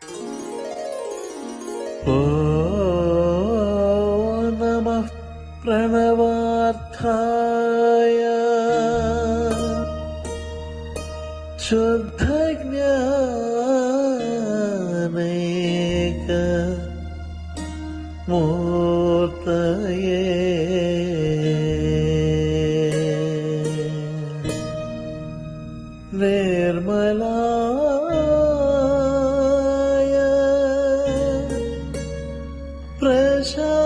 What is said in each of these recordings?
ॐ नमः प्रणवार्थाय शुद्धज्ञानैक मूर्तये निर्मलाय प्रशान्ताय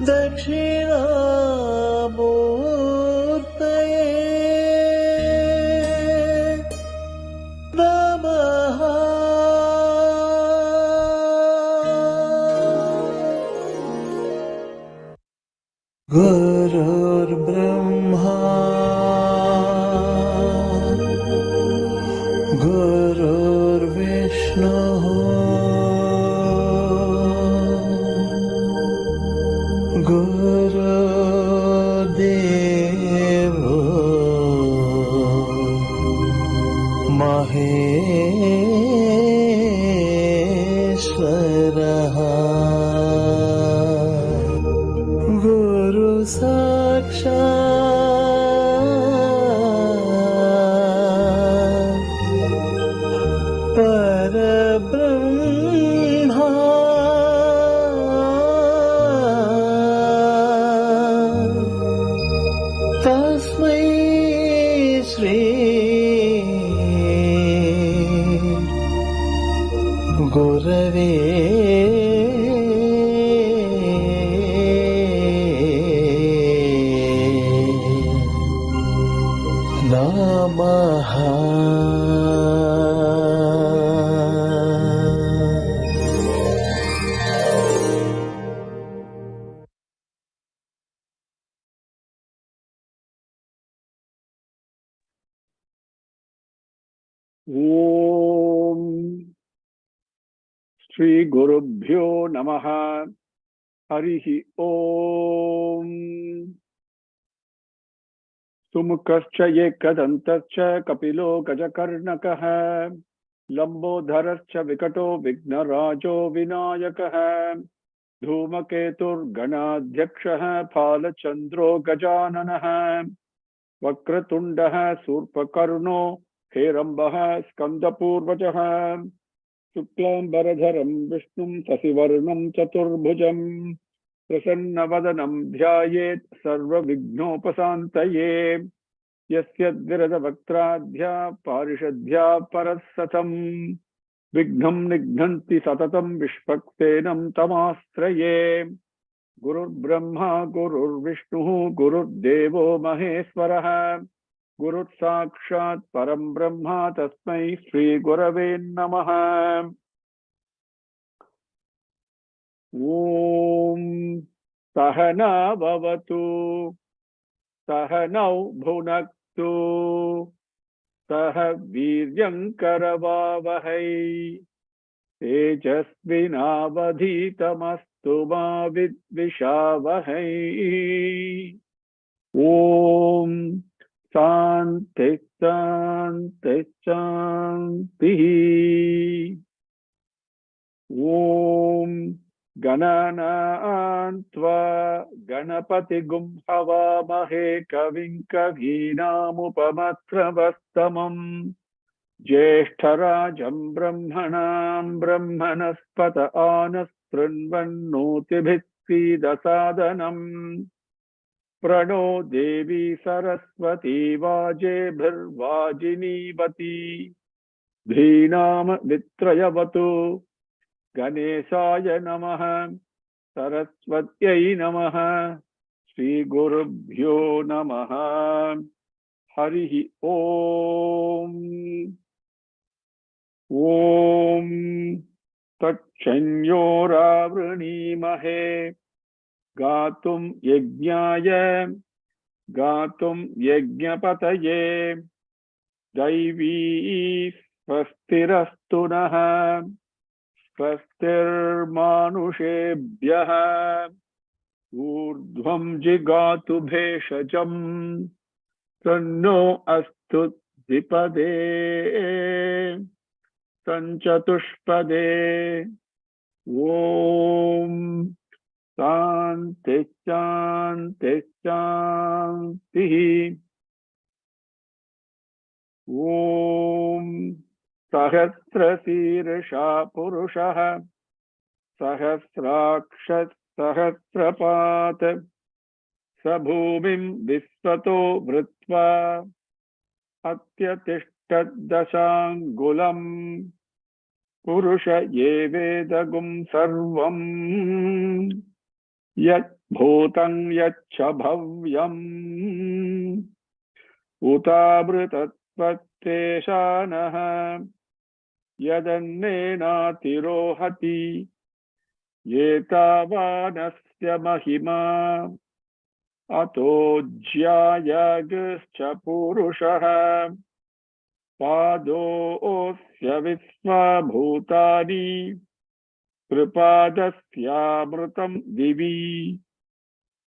दक्षिणामूर्तये नमः। गुरुर्ब्रह्मा गुरुर्विष्णुः गुरुदेवो महेश्वरः गुरु साक्षात् परब्रह्मा तस्मै श्री गुरवे नमः। ओम श्री गुरुभ्यो नमः। हरिः ओम। सुमुखश्च एकदन्तश्च कपिलो गजकर्णकः लंबोदरश्च विकटो विघ्नराजो विनायकः धूमकेतुर्गणाध्यक्षः फालचन्द्रो गजाननः वक्रतुण्डः शूर्पकर्णो हेरम्बः स्कन्दपूर्वजः शुक्लाम्बरधरं विष्णुं शशिवर्णं चतुर्भुजं प्रसन्नवदनं ध्यायेत् सर्वविघ्नोपशान्तये यस्य द्विरदवक्त्राद्या पारिषद्या परस्सतं विघ्नं निघ्नन्ति सततं विश्वक्सेनं तमाश्रये। गुरुर्ब्रह्मा गुरुर्विष्णुः गुरुर्देवो महेश्वरः गुरुसाक्षात् परं ब्रह्म तस्मै श्री गुरवे नमः। ओम सहना भवतु सहनौ भुनक्तु सह वीर्यङ्करवावहै तेजस्विनावधीतमस्तु मा विद्विषावहै। ओम शांति शांति शांति। ओम गणनान् त्वा गणपतिगुं हवामहे कविं कवीनामुपमस्रवस्तमम् ज्येष्ठराजं ब्रह्मणां ब्रह्मणस्पत आनशृण्वन्नोतिभिः सीदसादनम् प्रणो देवी सरस्वती वाजेभिर्वाजिनीवती धीनाम वित्रयवतु गणेशाय नमः सरस्वत्यै नमः श्रीगुरुभ्यो नमः। हरिः ओम। ओम तच्छन्योरावृणीमहे गातुं यज्ञाय गातुं यज्ञपतये दैवी स्वस्तिरस्तु नः स्वस्तिर्मानुषेभ्यः ऊर्ध्वं जिगातु भेषजम् Tanno astu dipade sanchatushpade. Om Shanti Shanti Shanti. Om Sahasra Sirsha Purusha Sahasraksha Sahasrapat Sabhumim Visvato Vritva Atyatishtaddashangulam Purusha Yevedagum Sarvam Yat Bhutang Yat Chabhavyam Utabhritatvateshanaha Yadannena Tirohati Yetavanasya Mahima Ato Jyayagascha Purushaha Pado Osya Visva Bhutani Kripadasya Divi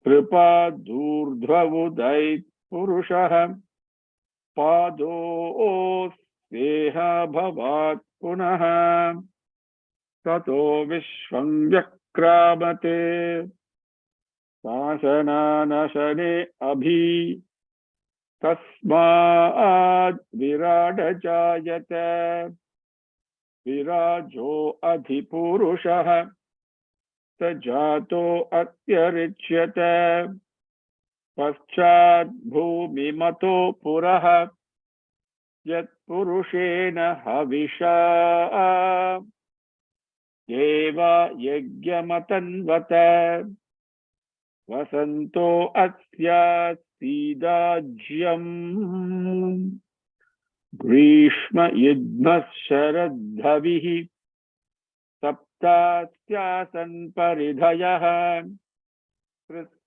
Kripadurdhavudait Purushaha Pado Osyeha Bhavat Punaha Tato Vishwam Vyakramate Sasananashane Abhi Tasmaad Viradajayate Virajo Adhipurushaha Sajato Atyarichyate Paschad Bhumi Mato Puraha Yat Purushena Havisha Deva Yajyamatanvata Vasanto Asya Sidajyam Grishma Yidma Sharadhavihi Saptasyasan Paridhayaha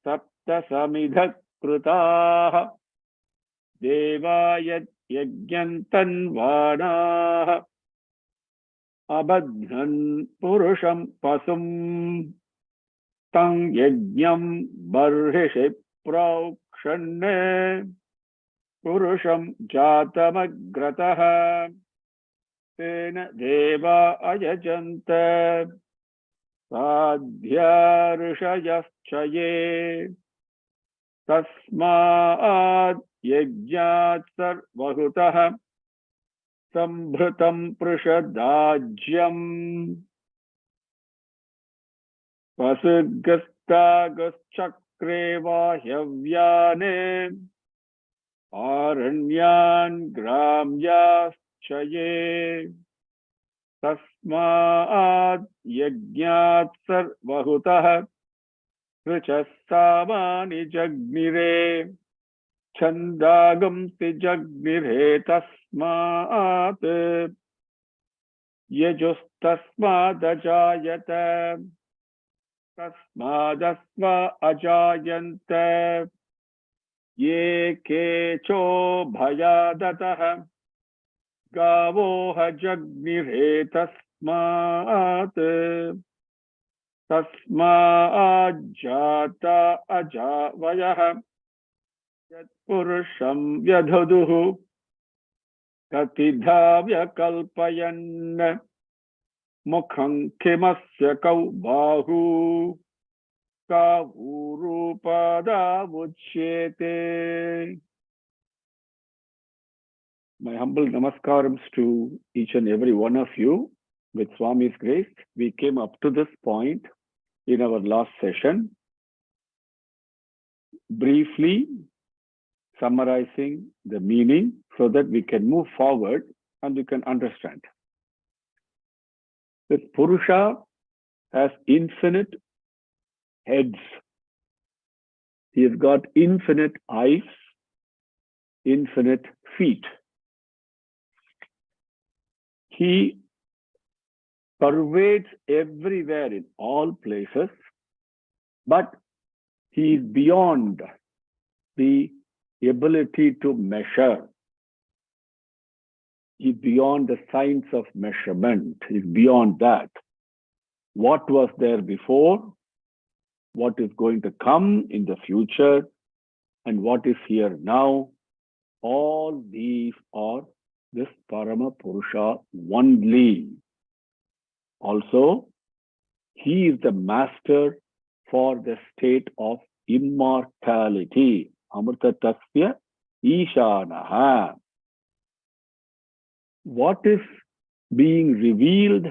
Sapta Samidhat Krutaha Deva Yajyantanvanaha Abadhan Purusham Pasum Tang Yajnam Barhishi Praukshanne Purusham Jatamagrataha Tena Deva Ayajanta Sadhya Rishayaschaye Tasmaad Yajnat Sarvahutaha Sambhritam Prishadajyam Vasugastagaschakre Vahyavyane Aranyan Gramyaschaye Tasmaad Yajnat Sarvahutaha Krichasamani Jagnire Chandagam Jagnire Tasmaat Yajustasmadajayata Tasmadasva Ajayanta Ye Kecho Bhayadataha Gavoha Jagnire Tasmaat Tasmaajata Ajavayaha Yat Purusham Vyadhuduhu Katidhavya Kalpayan Mukham Kimasya Kaubahu Kavurupada Vuchyete. My humble namaskarams to each and every one of you. With Swami's grace, we came up to this point in our last session, briefly summarizing the meaning so that we can move forward and we can understand. This Purusha has infinite heads. He has got infinite eyes, infinite feet. He pervades everywhere in all places, but he is beyond the ability to measure. He's beyond the science of measurement. He's beyond that. What was there before, what is going to come in the future, and what is here now, all these are this Parama Purusha only. Also, he is the master for the state of immortality. Amrtatasya Ishanaha. What is being revealed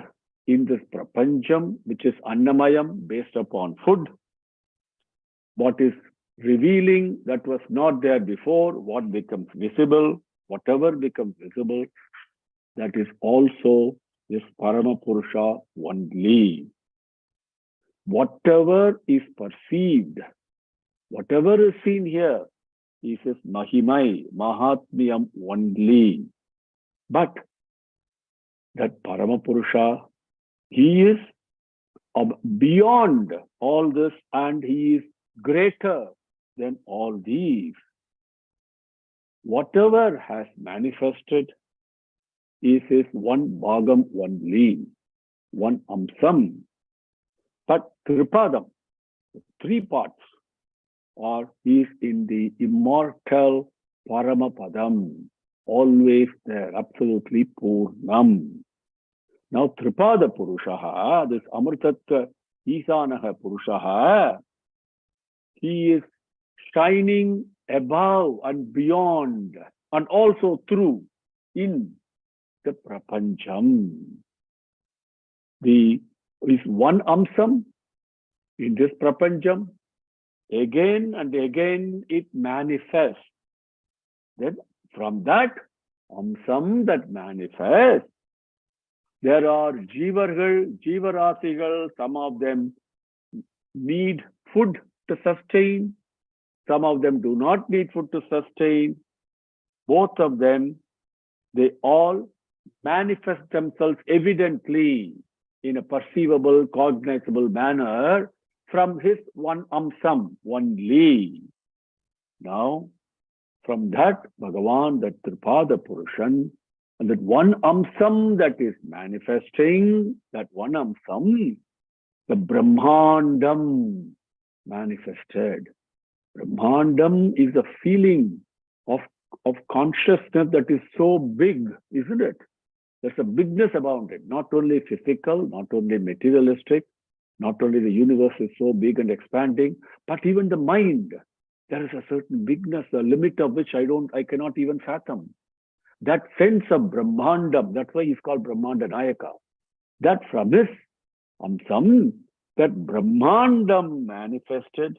in this prapancham, which is annamayam, based upon food? What is revealing that was not there before? What becomes visible? Whatever becomes visible, that is also this Parama Purusha only. Whatever is perceived, whatever is seen here, he says Mahimai, Mahatmyam only. But that Parama Purusha, he is beyond all this and he is greater than all these. Whatever has manifested is his one bhagam only, one amsam. But Tripadam, 3 parts, or is in the immortal Paramapadam, always there, absolutely Purnam. Now Tripada Purushaha, this Amrtattva Isanaha Purushaha, he is shining above and beyond and also through in the Prapancham. Is one amsam in this Prapancham. Again and again it manifests. Then from that amsam that manifests, there are jivarasigal, some of them need food to sustain, some of them do not need food to sustain. Both of them, they all manifest themselves evidently in a perceivable, cognizable manner from his one amsam only. Now, from that Bhagavan, that Tripada Purushan, and that one amsam that is manifesting, that one amsam, the Brahmandam manifested. Brahmandam is a feeling of consciousness that is so big, isn't it? There's a bigness about it, not only physical, not only materialistic, not only the universe is so big and expanding, but even the mind. There is a certain bigness, a limit of which I cannot even fathom. That sense of Brahmandam, that's why he's called Brahmanda Nayaka. That from this amsam, that Brahmandam manifested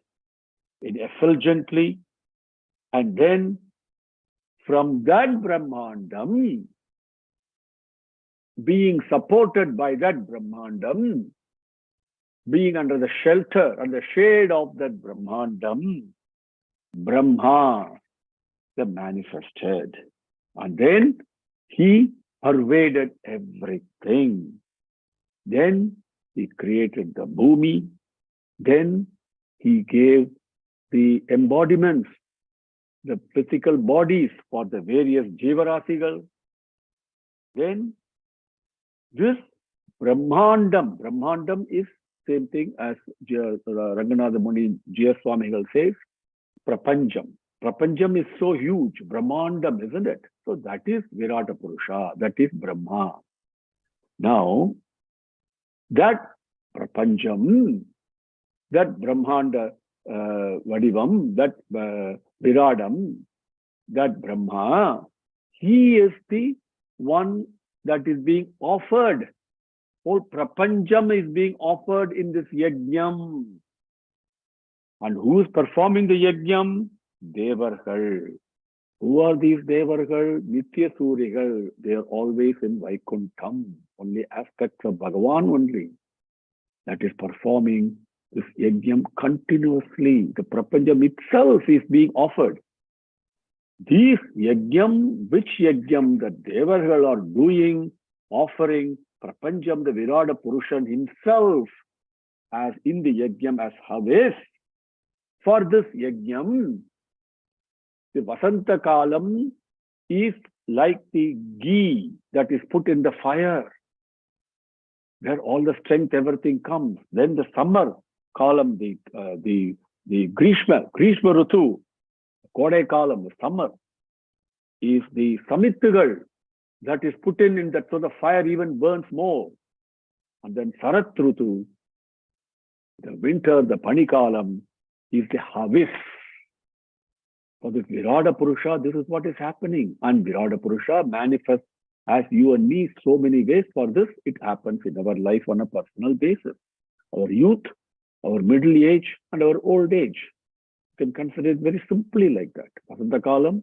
in effulgently, and then from that Brahmandam, being supported by that Brahmandam, being under the shelter and the shade of that Brahmandam, Brahma, the manifested. And then he pervaded everything. Then he created the Bhumi. Then he gave the embodiments, the physical bodies for the various jivarasigal. Then this Brahmandam is same thing as Ranganatha Muni G.S. Swamigal says, Prapancham. Prapancham is so huge, Brahmandam, isn't it? So that is Virata Purusha, that is Brahma. Now, that Prapancham, that Brahmanda Vadivam, that Viradam, that Brahma, he is the one that is being offered. Whole Prapancham is being offered in this Yajnam. And who is performing the Yajnam? Devargal. Who are these Devargal? Nitya Surigal. They are always in Vaikuntham. Only aspects of Bhagavan only. That is performing this Yajnam continuously. The Prapancham itself is being offered. These Yajnam, which Yajnam that Devargal are doing, offering Prapancham, the Virata Purushan himself, as in the Yajnam as Havis. For this Yajnam, the Vasanta Kalam is like the ghee that is put in the fire, where all the strength, everything comes. Then the summer Kalam, the Grishma Rutu, Kodai Kalam, the summer. is the Samittugal that is put in that, so the fire even burns more. And then Sarat Rutu, the winter, the Panikalam, is the harvest. For this Virata Purusha, this is what is happening. And Virata Purusha manifests as you and me so many ways. For this, it happens in our life on a personal basis. Our youth, our middle age, and our old age. You can consider it very simply like that. Vasanta Kalam,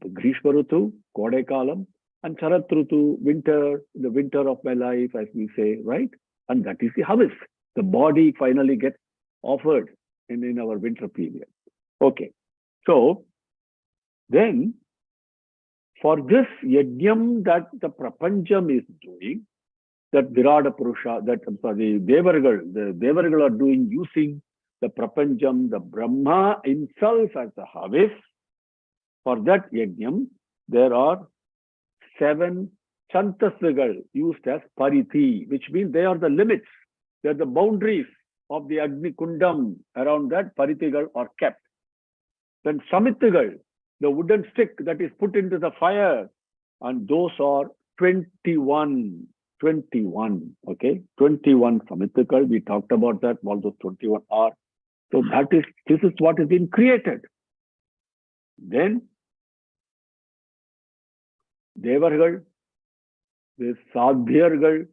Grishma Rutu, Kode Kalam, and Sharat Rutu, winter, the winter of my life, as we say, right? And that is the harvest. The body finally gets offered in our winter period. Okay. So, then, for this yajnam that the Prapancham is doing, that Virata Purusha, the Devargal are doing using the Prapancham, the Brahma himself as the harvest. For that yajnam, there are 7 chantasvigal used as parithi, which means they are the limits, they are the boundaries of the Agni Kundam. Around that, parithigal are kept. Then Samittigal, the wooden stick that is put into the fire, and those are 21, okay? 21 Samittigal, we talked about that, what those 21 are. So this is what has been created. Then, Devargal, the Sadhyargal,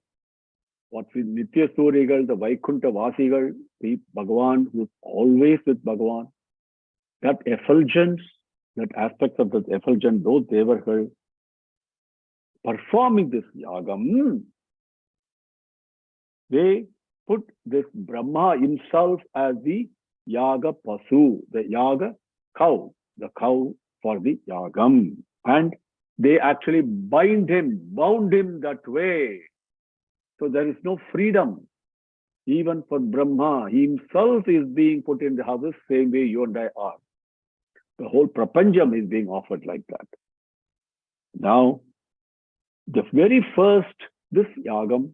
what's in Nitya Surigal, the Vaikuntha Vasigal, the Bhagavan who is always with Bhagavan. That effulgence, that aspect of the effulgence, those Devargal performing this yagam, they put this Brahma himself as the yaga pasu, the yaga cow, the cow for the yagam. And they actually bound him that way. So there is no freedom. Even for Brahma, he himself is being put in the harvest, same way you and I are. The whole Prapancham is being offered like that. Now, the very first, this yagam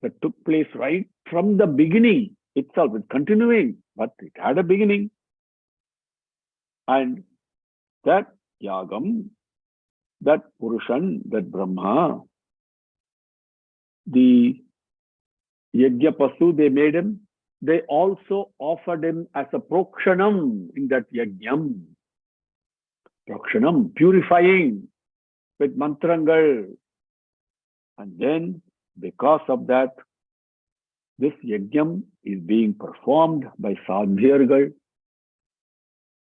that took place right from the beginning itself, it's continuing, but it had a beginning. And that yagam, that Purushan, that Brahma, the Yajna Pasu, they made him. They also offered him as a prokshanam in that yajnam. Prokshanam, purifying with mantrangal. And then, because of that, this yajnam is being performed by Sadhyargal,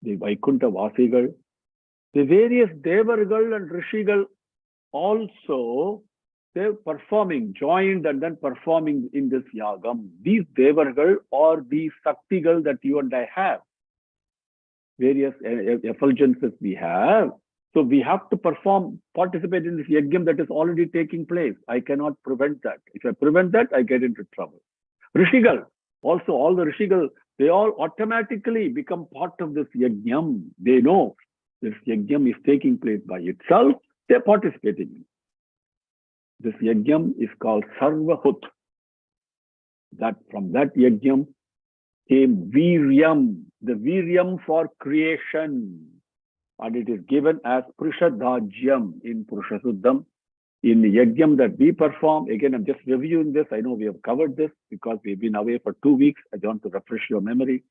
the Vaikuntha Vasigal, the various Devargal and Rishigal also, they're performing, joined and then performing in this yagam. These Devargal or these Saktigal that you and I have, various effulgences we have. So we have to participate in this yajnam that is already taking place. I cannot prevent that. If I prevent that, I get into trouble. Rishigal, also all the Rishigal, they all automatically become part of this yajnam. They know this yajnam is taking place by itself. They're participating in it. This yajnam is called Sarvahut. That from that yajnam came Viryam, the Viryam for creation. And it is given as Prishadhajyam in Purusha Suddham. In the yajnam that we perform, again, I'm just reviewing this. I know we have covered this because we've been away for 2 weeks. I want to refresh your memory.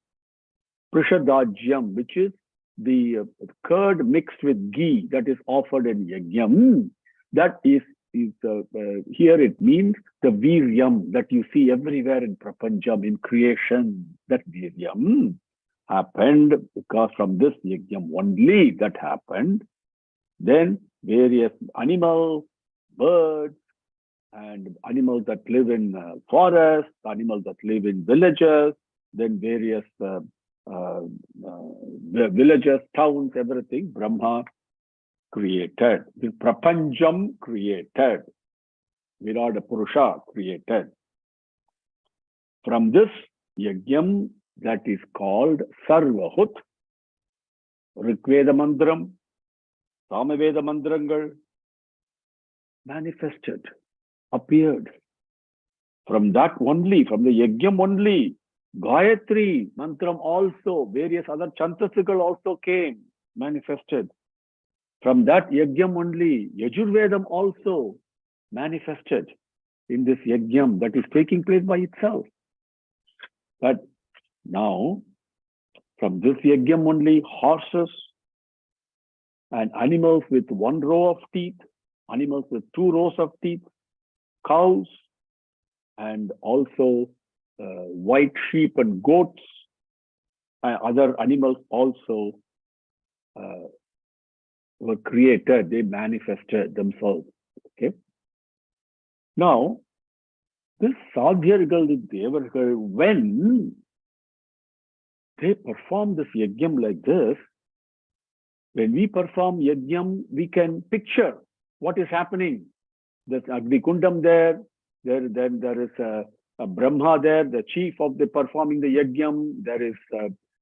Prishadhajyam, which is the curd mixed with ghee that is offered in yajnam. That is here it means the Viryam that you see everywhere in Prapancham, in creation. That Viryam happened because from this yajnam only that happened. Then various animals, birds, and animals that live in forests, animals that live in villages, then various villages, towns, everything, Brahma created. The Prapancham created. Virata Purusha created. From this yajnam that is called Sarvahut, Rigveda Mandram, Samaveda Mandrangal, manifested, appeared. From that only, from the yajnam only, Gayatri Mantram also, various other Chantasikal also came, manifested. From that yajnam only, Yajurvedam also manifested in this yajnam that is taking place by itself. But now, from this yajnam only, horses and animals with one row of teeth, animals with two rows of teeth, cows, and also white sheep and goats, and other animals also were created. They manifested themselves. Okay. Now, this sadhyargal, the devargal, when they perform this yajnam like this, when we perform yajnam, we can picture what is happening. There's Agni Kundam there, then there is a Brahma there, the chief of the performing the yajnam, there is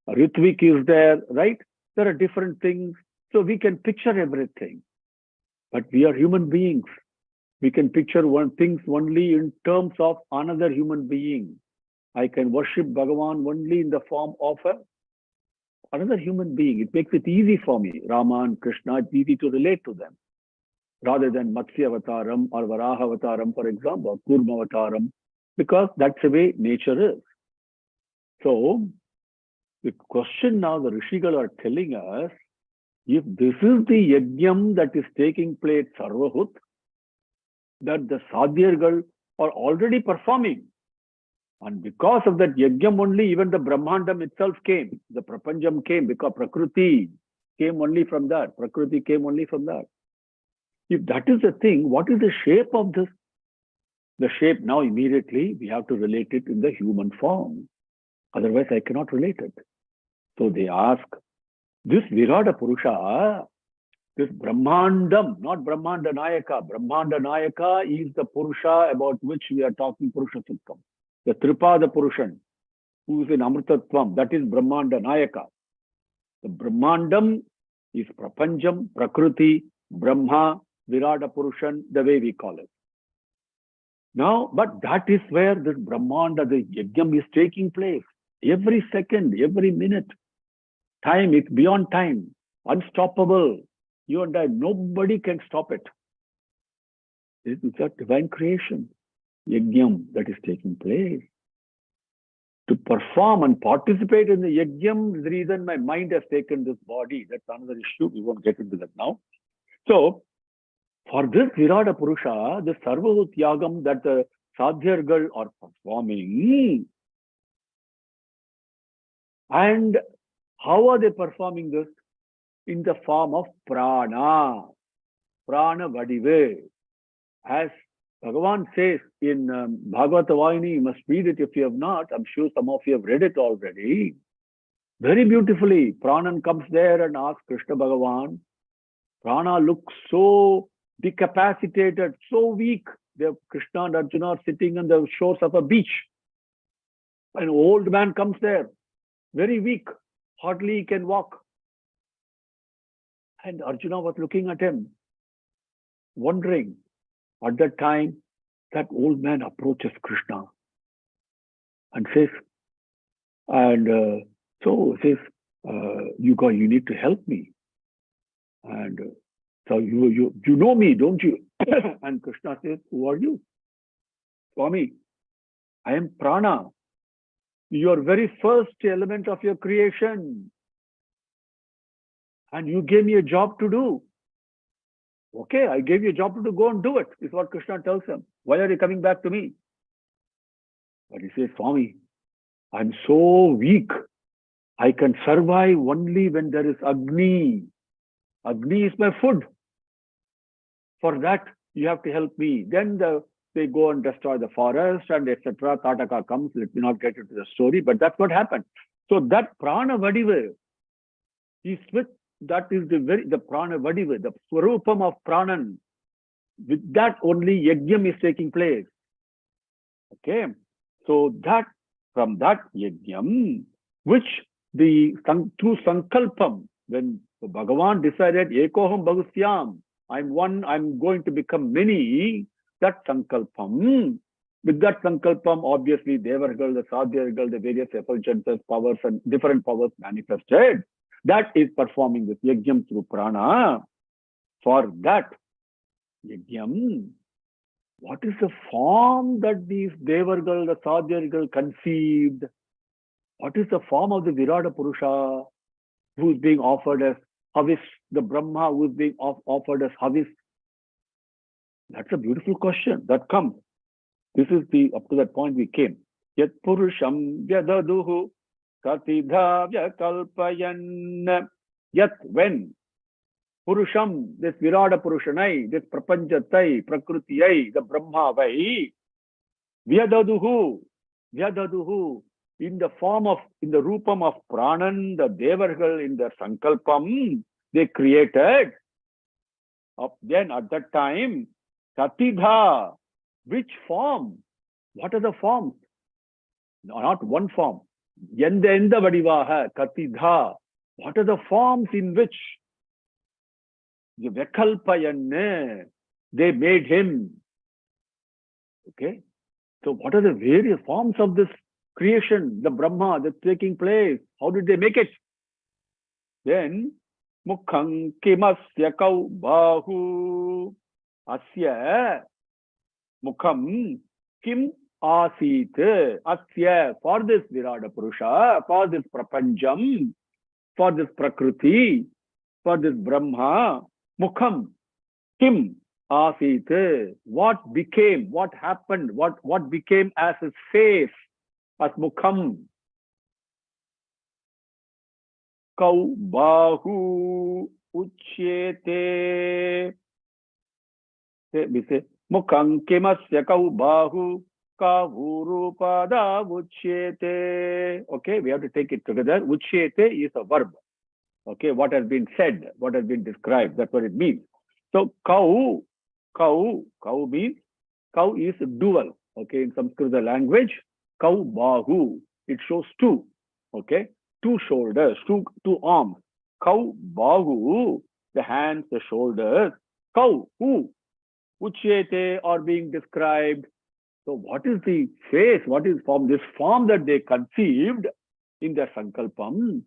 Ritvik is there, right? There are different things. So we can picture everything. But we are human beings. We can picture things only in terms of another human being. I can worship Bhagavan only in the form of another human being. It makes it easy for me. Rama and Krishna, it's easy to relate to them. Rather than Matsya Avataram or Varaha Avataram, for example, or Kurma Avataram, because that's the way nature is. So, the question now the Rishigal are telling us, if this is the yajnam that is taking place Sarvahut, that the Sadhyargal are already performing. And because of that yajnam only, even the Brahmandam itself came, the Prapanjam came, because Prakriti came only from that. Prakriti came only from that. If that is the thing, what is the shape of this? The shape now immediately we have to relate it in the human form. Otherwise, I cannot relate it. So they ask, this Virata Purusha, this Brahmandam, not Brahmanda Nayaka. Brahmanda Nayaka is the Purusha about which we are talking, Purusha Suktam. The Tripada Purushan, who is in Amrtatvam, that is Brahmanda Nayaka. The Brahmandam is Prapanjam, Prakriti, Brahma, Virata Purushan, the way we call it. Now, but that is where this Brahmanda, the yajnam is taking place. Every second, every minute. Time, it's beyond time. Unstoppable. You and I, nobody can stop it. It's a divine creation. Yajnam that is taking place. To perform and participate in the yajnam is the reason my mind has taken this body. That's another issue. We won't get into that now. So, for this Virata Purusha, the Sarvahut Yagam that the Sadhyargal are performing, and how are they performing this? In the form of prana, prana vadive. As Bhagavan says in Bhagavata Vayini, you must read it if you have not. I'm sure some of you have read it already. Very beautifully, Pranan comes there and asks Krishna Bhagavan. Prana looks so decapacitated, so weak. Krishna and Arjuna are sitting on the shores of a beach. An old man comes there, very weak, hardly he can walk. And Arjuna was looking at him, wondering. At that time, that old man approaches Krishna and says, you need to help me. And so you know me, don't you? And Krishna says, who are you? Swami, I am prana, your very first element of your creation. And you gave me a job to do. Okay, I gave you a job to do, go and do it, is what Krishna tells him. Why are you coming back to me? But he says, Swami, I'm so weak. I can survive only when there is Agni. Agni is my food. For that, you have to help me. Then they go and destroy the forest and etc. Tataka comes. Let me not get into the story, but that's what happened. So that prana vadiva is with, that is the prana vadiva, the swarupam of pranan. With that only yajnam is taking place. Okay. So that, from that yajnam, which through sankalpam, when Bhagavan decided, Ekoham Bhagusyam, I'm one, I'm going to become many, that sankalpam, with that sankalpam, obviously, Devargal, the Sadhyargal, the various effulgences, powers, and different powers manifested. That is performing this yajnam through prana. For that, Yajnam, what is the form that these Devargal, the Sadhyargal conceived? What is the form of the Virata Purusha who is being offered as Havis, the Brahma who is being offered as Havis? That's a beautiful question that comes. This is up to that point we came. Yat Purusham Vyadaduhu Katidha Vyakalpayan. Yat when Purusham, this Virata Purushanai, this Prapanchatai, Prakrutiyai, the Brahma vai, Vyadaduhu, in the form of, in the Rupam of Pranan, the Devargal in their Sankalpam, they created. Then at that time, Katidha, which form? What are the forms? No, not one form. Yenda Vadivaha, Katidha. What are the forms in which the Vyakalpayanne, they made him? Okay. So what are the various forms of this creation, the Brahma that's taking place? How did they make it? Then, Mukhang kimasya kau bahu asya mukham kim asit asya, for this Virata Purusha, for this Prapanjam, for this Prakriti, for this Brahma, Mukham kim asit, what became, what happened, what became as his face, as Mukham. Kau bahu uchyete. We say, Mukham kimasya kau bahu kavurupada uchyete. Okay, we have to take it together. Uchyete is a verb. Okay, what has been said, what has been described, that's what it means. So, kau means, kau is dual. Okay, in Sanskrit language, kau bahu, it shows two. Okay, two shoulders, two arms. Kau bahu, the hands, the shoulders. Kau, uchyete are being described. So what is the face? What is form? This form that they conceived in their sankalpam.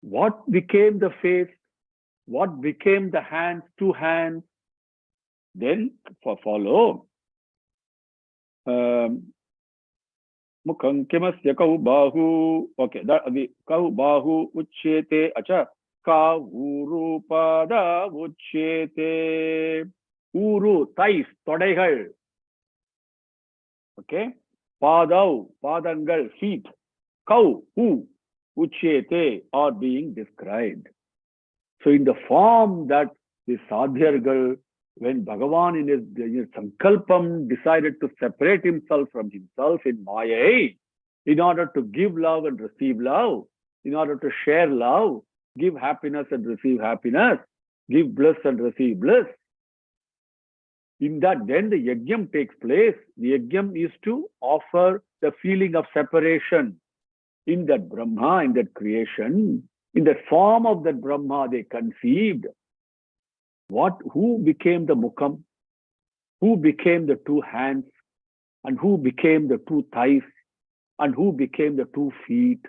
What became the face? What became the hands, two hands? Then follow. Mukham kimasya kau bahu. Okay, that kau bahu uchyete. Acha. Kavurupada uchyete. Uru, thighs, todaigal. Okay. Padau, padangal, feet. Kau, uchyete are being described. So in the form that the Sadhyargal, when Bhagavan in his Sankalpam decided to separate himself from himself in Maya, in order to give love and receive love, in order to share love, give happiness and receive happiness, give bliss and receive bliss. In that, then the yajnam takes place. The yajnam is to offer the feeling of separation in that Brahma, in that creation, in the form of that Brahma they conceived. Who became the Mukham? Who became the two hands? And who became the two thighs? And who became the 2 feet?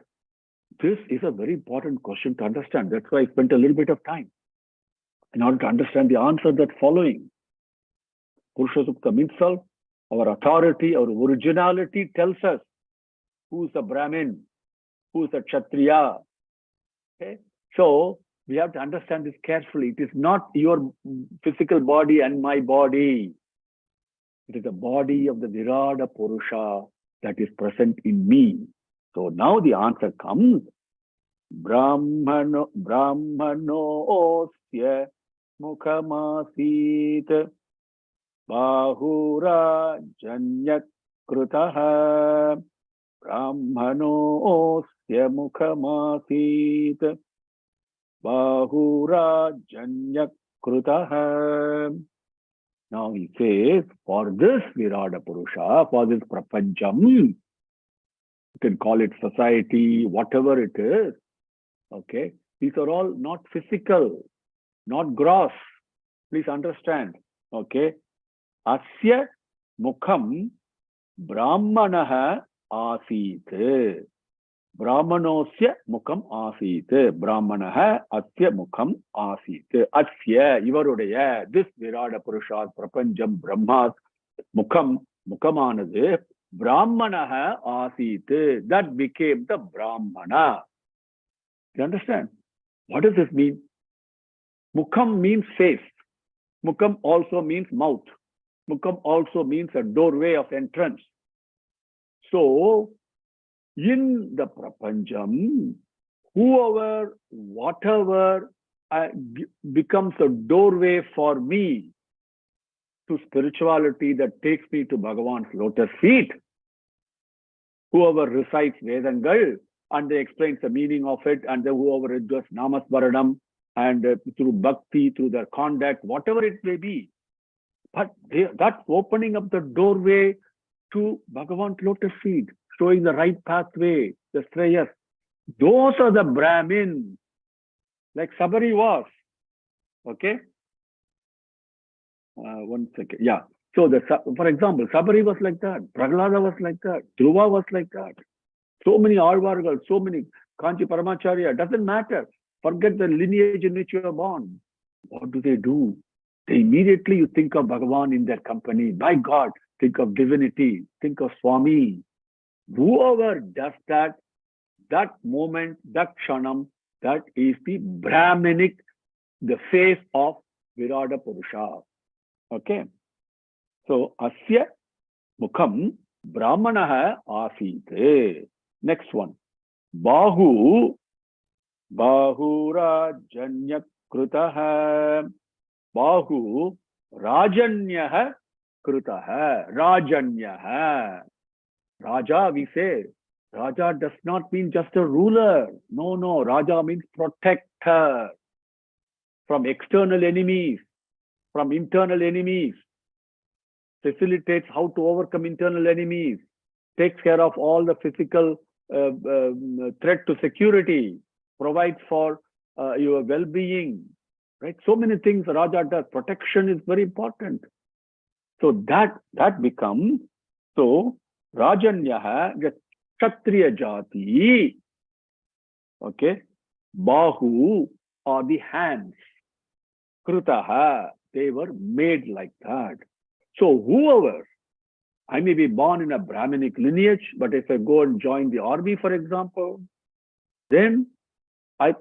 This is a very important question to understand. That's why I spent a little bit of time in order to understand the answer that's following. Purusha Suktam itself, our authority, our originality tells us who's a Brahmin, who's a Kshatriya. Okay? So we have to understand this carefully. It is not your physical body and my body. It is the body of the Virata Purusha that is present in me. So now the answer comes. Brahmano osya mukhamasit bahura janyak krutaha. Brahmano osya mukhamasit bahura janyak krutaha. Now he says, for this Virata Purusha, for this Prapancham, you can call it society, whatever it is, okay? These are all not physical, not gross. Please understand, okay? Asya mukham brahmanaha asit. Brahmanosya mukam asit. Brahmanaha asya mukam asit. Asya, ivarudaya, this Virata Purusha, Prapanjam, Brahmas, mukam, mukamanadu, Brahmanaha asit. That became the Brahmana. You understand? What does this mean? Mukam means face. Mukam also means mouth. Mukam also means a doorway of entrance. So, in the Prapanjam, whoever, whatever becomes a doorway for me to spirituality that takes me to Bhagavan's lotus feet, whoever recites Vedangal and they explains the meaning of it, and whoever does Namasmaranam and through bhakti, through their conduct, whatever it may be, but that's opening up the doorway to Bhagavan's lotus feet, showing the right pathway, the Shreyas. Those are the Brahmin, like Sabari was. Okay? One second. Yeah. So, for example, Sabari was like that. Prahlada was like that. Dhruva was like that. So many Alvargas, so many Kanchi Paramacharya. Doesn't matter. Forget the lineage in which you are born. What do? They immediately you think of Bhagavan in their company. By God, think of divinity. Think of Swami. Whoever does that, that moment, that kshanam, that is the Brahminic, the face of Virata Purusha. Okay. So, asya mukam brahmanaha asite. Next one. Bahu rajanya krutaha. Bahu rajanyaha krutaha. Rajanyaha. Raja, we say. Raja does not mean just a ruler. No. Raja means protector from external enemies, from internal enemies. Facilitates how to overcome internal enemies. Takes care of all the physical threat to security. Provides for your well-being. Right? So many things Raja does. Protection is very important. So that becomes, so Rajanyaha, the Kshatriya Jati, okay, Bahu are the hands, Krutaha, they were made like that. So whoever, I may be born in a Brahminic lineage, but if I go and join the army, for example, then I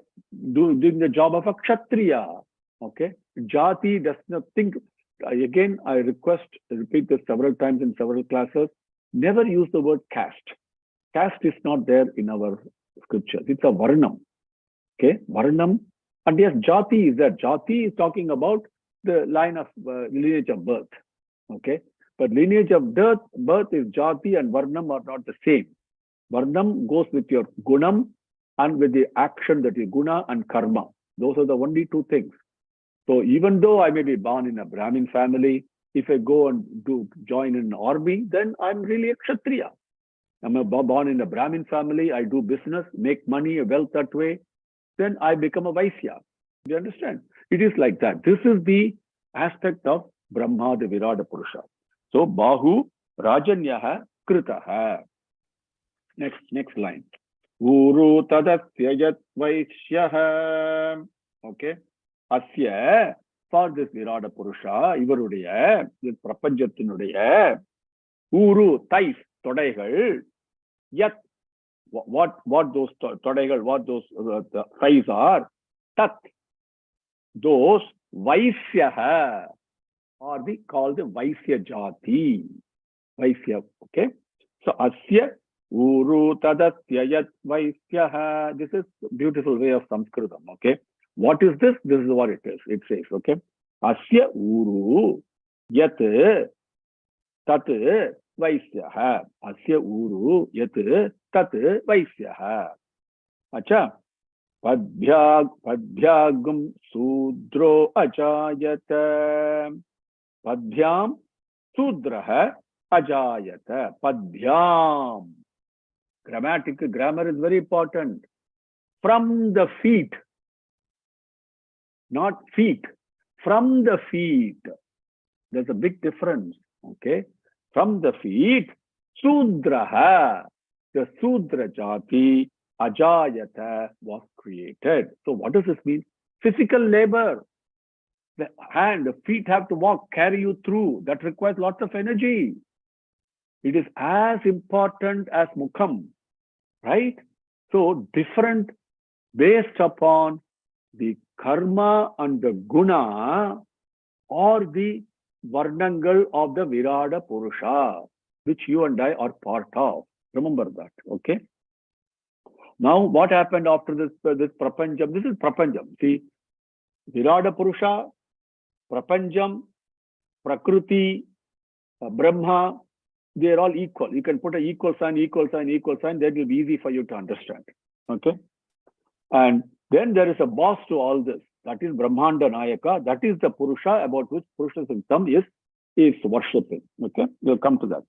doing the job of a Kshatriya, okay. Jati does not think, again, I repeat this several times in several classes, never use the word caste. Caste is not there in our scriptures. It's a varnam. Okay, varnam. And yes, jati is there. Jati is talking about the line of lineage of birth. Okay, but lineage of birth is jati and varnam are not the same. Varnam goes with your gunam and with the action that is guna and karma. Those are the only two things. So even though I may be born in a Brahmin family, if I go and join an army, then I'm really a Kshatriya. I'm born in a Brahmin family, I do business, make money, wealth that way, then I become a Vaisya. Do you understand? It is like that. This is the aspect of Brahma, the Virata Purusha. So, Bahu Rajanyaha Kritaha. Next line. Guru Tadasya Yat Vaishyaha. Okay. Asya, for this Virata Purusha, Ivarudaya, this Prapanjatinuடைய, Uru, thighs, todaigal, yet, what those todaigal, what those thighs are, tat, those Vaisyaha, or we call the Vaisya Jati. Vaisya, okay? So, Asya, Uru, Tadasya, Yat, Vaisyaha. This is a beautiful way of Sanskritam, okay? What is this? This is what it is. It says, okay? Asya uru yat tat vaisyaha. Asya uru yat tat vaisyaha. Acha. Padhyagum sudro ajayata. Padhyam sudraha ajayata. Padhyam. Grammar is very important. From the feet. Not feet, from the feet. There's a big difference, okay? From the feet, Sudraha, the Sudra Jati, Ajayata was created. So what does this mean? Physical labor. The hand, the feet have to walk, carry you through. That requires lots of energy. It is as important as Mukham, right? So different based upon the karma and the guna or the varnangal of the Virata Purusha, which you and I are part of. Remember that, okay? Now, what happened after this Prapanjam? This is Prapanjam. See, Virata Purusha, Prapanjam, Prakriti, Brahma, they are all equal. You can put an equal sign, equal sign, equal sign. That will be easy for you to understand. Okay? And then there is a boss to all this. That is Brahmanda Nayaka. That is the Purusha about which Purusha Suktam is worshipping. Okay? We'll come to that.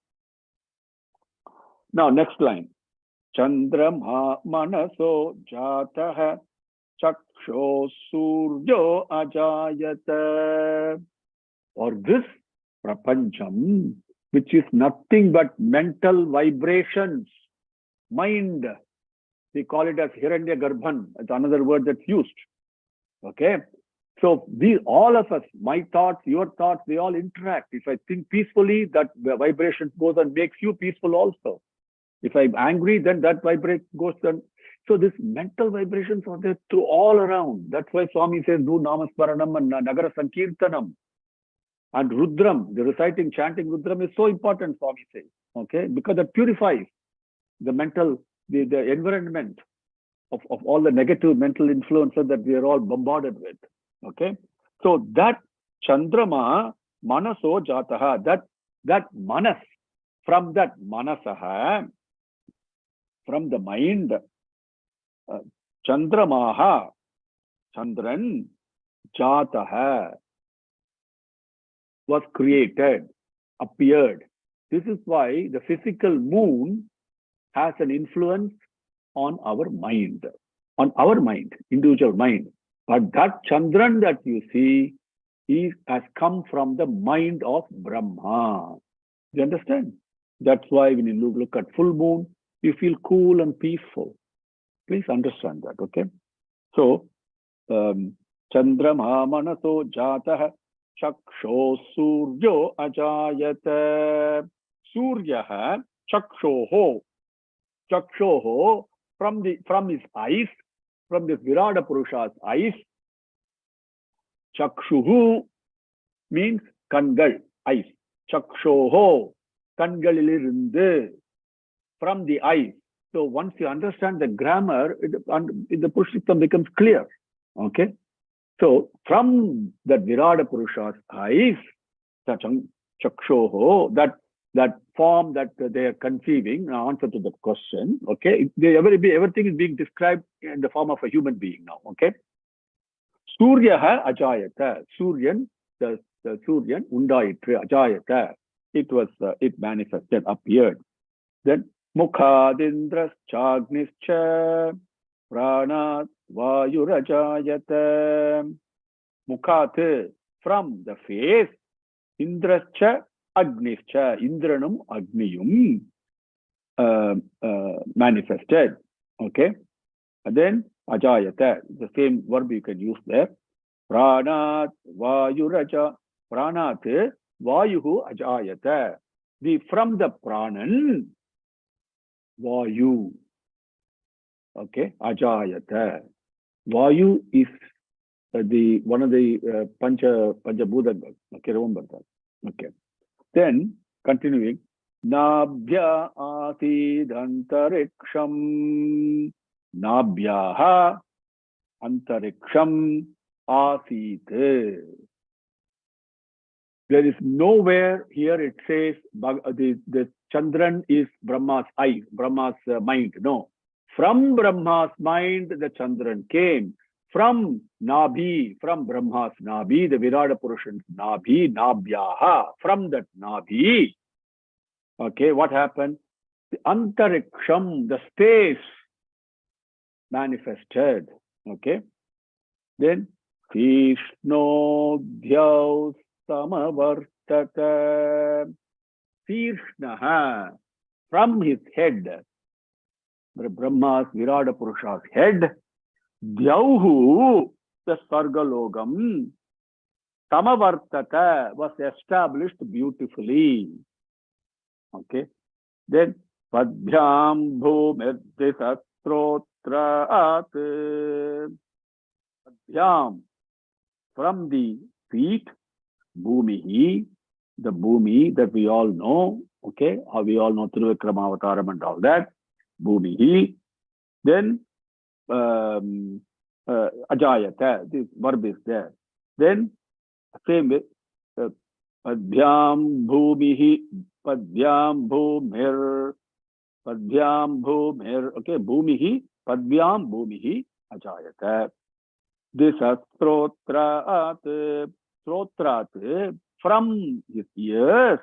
Now, next line. Chandrama manaso jataha chaksho surjo ajayata. Or this Prapancham, which is nothing but mental vibrations, mind. We call it as Hiranya Garbhan. It's another word that's used. Okay? So these, all of us, my thoughts, your thoughts, they all interact. If I think peacefully, that vibration goes and makes you peaceful also. If I'm angry, then that vibration goes and so this mental vibrations are there through all around. That's why Swami says, do Namasmaranam and Nagara Sankirtanam. And Rudram, the reciting, chanting Rudram is so important, Swami says. Okay? Because that purifies the mental, the environment of all the negative mental influences that we are all bombarded with. Okay? So that Chandrama Manaso Jataha, that Manas, from that Manasaha, from the mind, Chandramaha, Chandran, Jataha, was created, appeared. This is why the physical moon has an influence on our mind, individual mind. But that Chandran that you see has come from the mind of Brahma. You understand? That's why when you look at full moon, you feel cool and peaceful. Please understand that, okay? So, Chandrama manaso jatah chaksho surjo ajayata. Suryaha chakshoho. Chakshoho, from his eyes, from the Virata Purusha's eyes. Chakshuhu means kangal, eyes. Chakshoho, kangalilirundu, from the eyes. So once you understand the grammar, the Purusha becomes clear. Okay? So from the Virata Purusha's eyes, Chakshoho, that form that they are conceiving, answer to the question, okay? Everything is being described in the form of a human being now, okay? Suryaha ajayata. Suryan, the Suryan, undayitru, ajayata. It manifested, appeared. Then Mukhadindras chagnischa pranat vayurajayata. Mukhat, from the face, Indrascha Agnischa, Indranum Agniyum manifested. Okay? And then Ajayata, the same verb you can use there. Pranat Vayuraja. Pranat Vayuhu Ajayata. From the Pranan, Vayu. Okay? Ajayata. Vayu is one of the Panchabhuta. Okay, remember that. Okay. Then, continuing, Nabhya asid antariksham. Nabhyaha antariksham asid. There is nowhere here it says the Chandran is Brahma's eye, Brahma's mind. No. From Brahma's mind, the Chandran came. From Nabhi, from Brahma's Nabhi, the Virata Purusha's Nabhi, Nabhyaha, from that Nabhi. Okay, what happened? The Antariksham, the space, manifested. Okay. Then, Krishnodhyav samavartata. Krishnaha, from his head, Brahma's Virata Purusha's head, Dyauhu, the Sargalogam, Samavartata was established beautifully. Okay. Then Padbhyam Bhumirdisastrotraat. Padbhyam, from the feet, Bhumihi, the Bhumi that we all know, okay, we all know Trivikrama Avataram and all that, Bhumihi. Then Ajayata, this verb is there. Then same with Padbhyam Bhumihi, Padbhyam Bhumir, Padbhyam Bhumir, okay, Bhumihi, Padbhyam Bhumihi, Ajayata. This Strotraat, Strotraat, from his ears,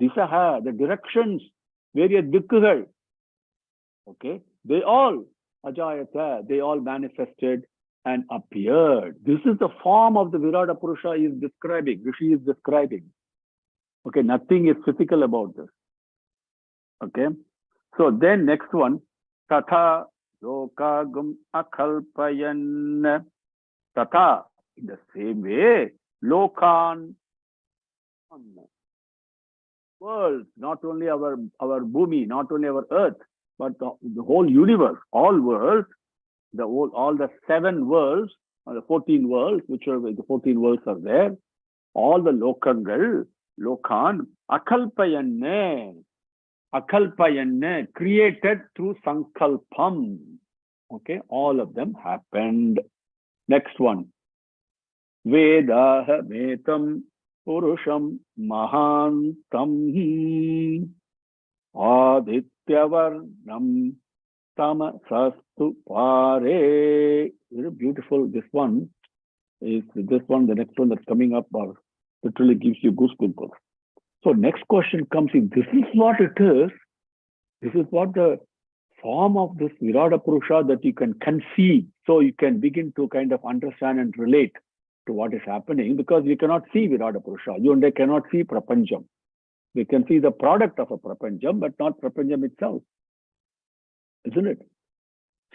Disaha, the directions, various dikkugal, okay, they all, Ajayata, they all manifested and appeared. This is the form of the Virata Purusha he is describing, Rishi is describing. Okay, nothing is physical about this. Okay, so then next one, Tatha Lokagum Akalpayan. Tatha, in the same way, Lokan, worlds, not only our Bhumi, not only our earth, but the whole universe, all worlds, all the 7 worlds, or the 14 worlds, which are the 14 worlds are there, all the Lokangal, Lokan, Akalpayanne, created through Sankalpam. Okay, all of them happened. Next one. Veda Metam Purusham Mahantam Adityavarnam Tamasastu Pare. Very beautiful. This one is this one. The next one that's coming up literally gives you goosebumps. So next question comes in. This is what it is. This is what the form of this Virata Purusha that you can conceive. So you can begin to kind of understand and relate to what is happening, because we cannot see Virata Purusha. You and I cannot see Prapancham. We can see the product of a Prapancham, but not Prapancham itself. Isn't it?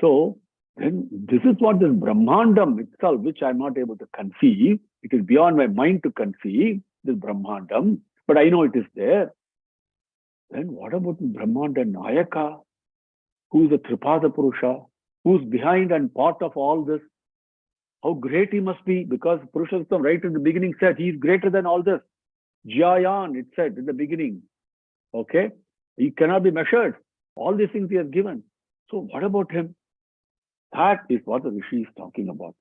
So then this is what this Brahmandam itself, which I'm not able to conceive. It is beyond my mind to conceive, this Brahmandam, but I know it is there. Then what about the Brahmanda Nayaka, who is the Tripada Purusha, who's behind and part of all this? How great he must be, because Purusha Suktam right in the beginning said he is greater than all this. Jayan, it said in the beginning. Okay? He cannot be measured. All these things he has given. So what about him? That is what the Rishi is talking about.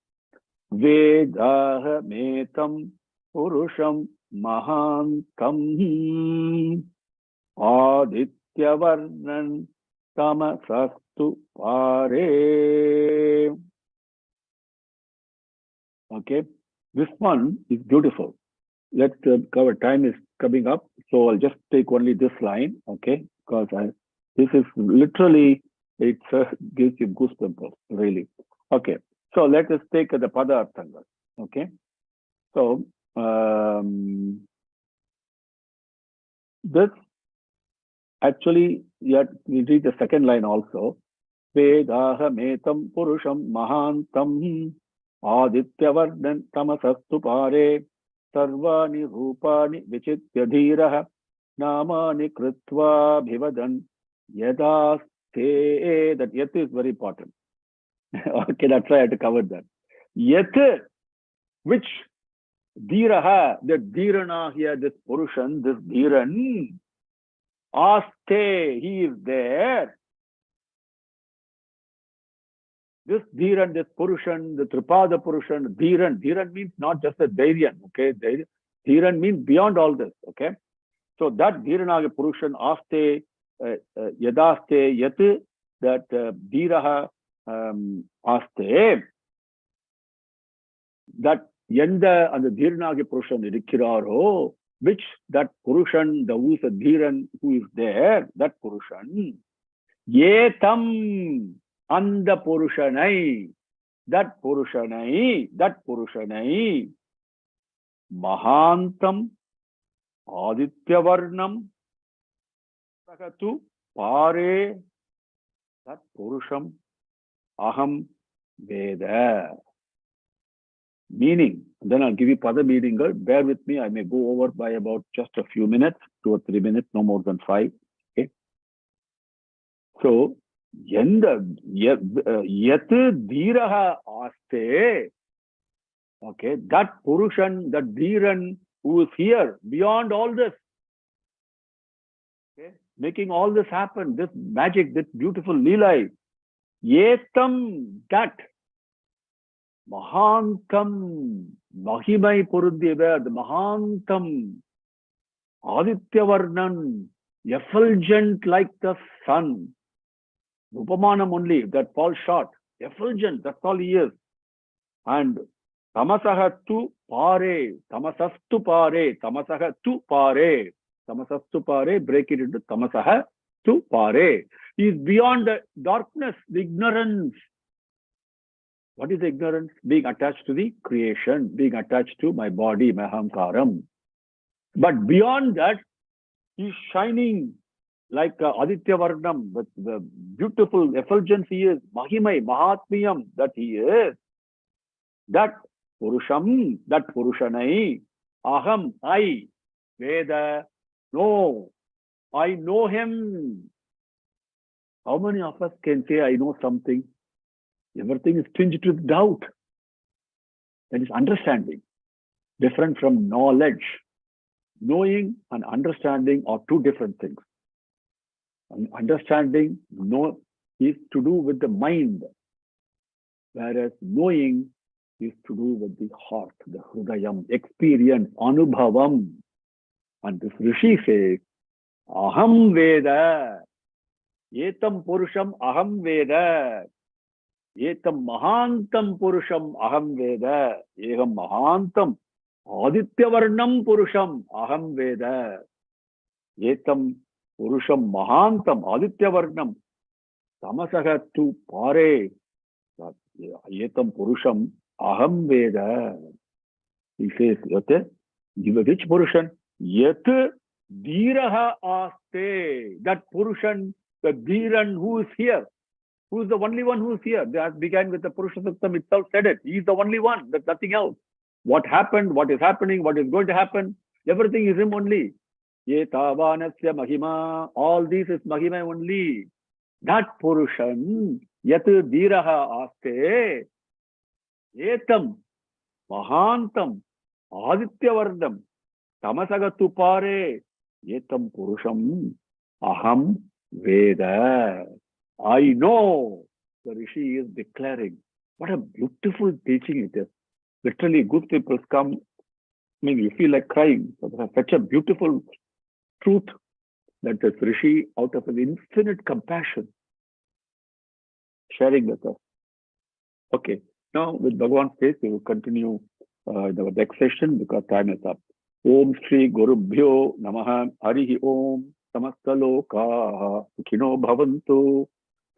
Vedaha metam purusham mahantam adityavarnan tamasastu pare. Okay, this one is beautiful. Let's cover, time is coming up, so I'll just take only this line, okay, because this is literally, it gives you goosebumps, really. Okay, so let us take the Pada Arthanga, okay. So, this actually, we read the second line also. Vedaha metam purusham mahantam adityavarnan tamasastu pare sarvani rupani vichitya dhiraha namani kritva bhivadan yadaste. That yat is very important. Okay, that's why I had to cover that. Yat, which dhiraha, the dhirana here, this purushan, this dhiran, aste, he is there. This dhiran, this purushan, the tripada purushan, dhiran. Dhiran means not just a dhairyan, okay? Dhiran means beyond all this, okay? So that dhiranaga purushan, aste, yadaste, yat, that dhiraha aste, that yenda and the dhiranaga purushan irikiraro, which that purushan, the who is a dhiran, who is there, that purushan, yetam, and the purushanai, that purushanai, mahantam adityavarnam sakatu pare That Purusham Aham Veda. Meaning, then I'll give you Pada meaning. Bear with me, I may go over by about just a few minutes, 2 or 3 minutes, no more than 5. Okay. So, Yat Dhiraha Aste. Okay, that Purushan, that Dhiran who is here beyond all this. Okay, making all this happen, this magic, this beautiful Leela. Yetam, that Mahantam, Mahimai Purudyeva, the Mahantam, Aditya Varnan, effulgent like the sun. Upamanam only, that falls short. Effulgent, that's all he is. And Tamasaha tu pare, Tamasastu pare, Tamasaha tu pare. Tamasastu pare, break it into Tamasaha tu pare. He is beyond the darkness, the ignorance. What is ignorance? Being attached to the creation, being attached to my body, my ahamkaram. But beyond that, he is shining like Aditya Varnam, with the beautiful effulgence he is, Mahimai, Mahatmiyam that he is. That Purusham, that Purushanai, Aham, I, Veda, no, I know him. How many of us can say, I know something? Everything is tinged with doubt. That is understanding, different from knowledge. Knowing and understanding are two different things. And understanding is to do with the mind, whereas knowing is to do with the heart, the Hrudayam, experience, Anubhavam. And this Rishi says, Aham Veda, Yetam Purusham Aham Veda, Yetam Mahantam Purusham Aham Veda, Eham Mahantam, Aditya Varnam Purusham Aham Veda, Yetam Purusham Mahantam, Aditya Varnam, Tamasaha tu pare, Yetam Purusham Aham Veda. He says, Yate, which Purushan? Yat Dhiraha Aste. That Purushan, the Dhiran who is here, who is the only one who is here. That began with the Purusha Suktam itself said it. He is the only one, there's nothing else. What happened, what is happening, what is going to happen, everything is him only. Ye Tavanasya Mahima, all this is Mahima only. That Purushan, Yat Dhiraha Aste, Yetam, Mahantam, Aditya Vardam, Tamasagatu Pare, Yetam Purusham, Aham Veda. I know. The Rishi is declaring. What a beautiful teaching it is. Literally, good people come. I mean, you feel like crying. Such a beautiful truth that this Rishi, out of his infinite compassion, sharing with us. Okay. Now, with Bhagavan's faith, we will continue the next session because time is up. Om Shri Gurubhyo Namaha Harihi Om Samastalokaha Sukhino Bhavantu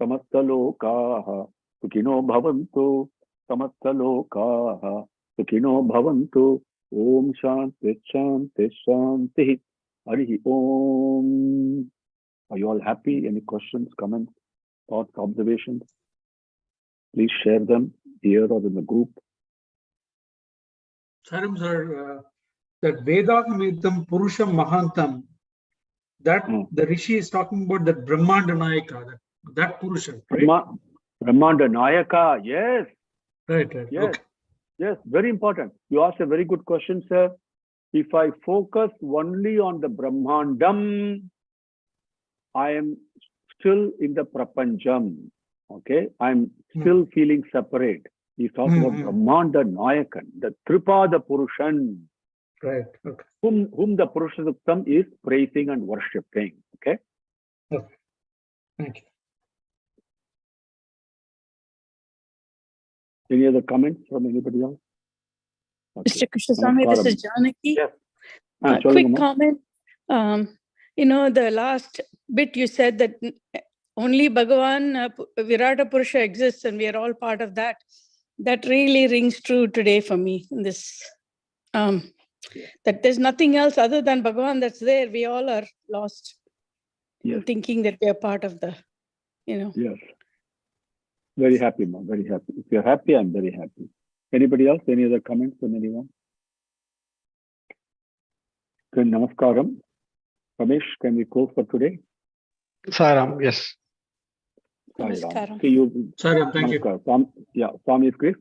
Samastalokaha Sukhino Bhavantu Samastalokaha Sukhino Bhavantu Om Shanti Shanti Shanti Harihi Om. Are you all happy? Any questions, comments, thoughts, observations? Please share them here or in the group. Saram sir, that Vedagamitam Purusham Mahantam, that the Rishi is talking about that Brahmanda Nayaka, that Purusha, right? Brahmanda Nayaka, yes. Right. Yes. Okay. Yes, very important. You asked a very good question, sir. If I focus only on the Brahmandam, I am still in the Prapanjam. Okay, I'm still feeling separate. He's talking about Brahmanda Nayakan, the Tripada Purushan. Right. Okay. Whom the Purusha Suktam is praising and worshipping. Okay. Okay. Thank you. Any other comments from anybody else? Okay. Mr. Krishnaswami, this is Janaki. Yes. Quick comment. The last bit you said that only Bhagavan Virata Purusha exists and we are all part of that. That really rings true today for me in this. That there's nothing else other than Bhagavan that's there. We all are lost in thinking that we are part of the, Yes. Very happy, ma. Very happy. If you're happy, I'm very happy. Anybody else? Any other comments from anyone? Good. Namaskaram. Ramesh, can we close for today? Saram, yes. Sai Ram. Namaskaram. See you. Saram, thank you. Namaskar. Yeah, Swami is great.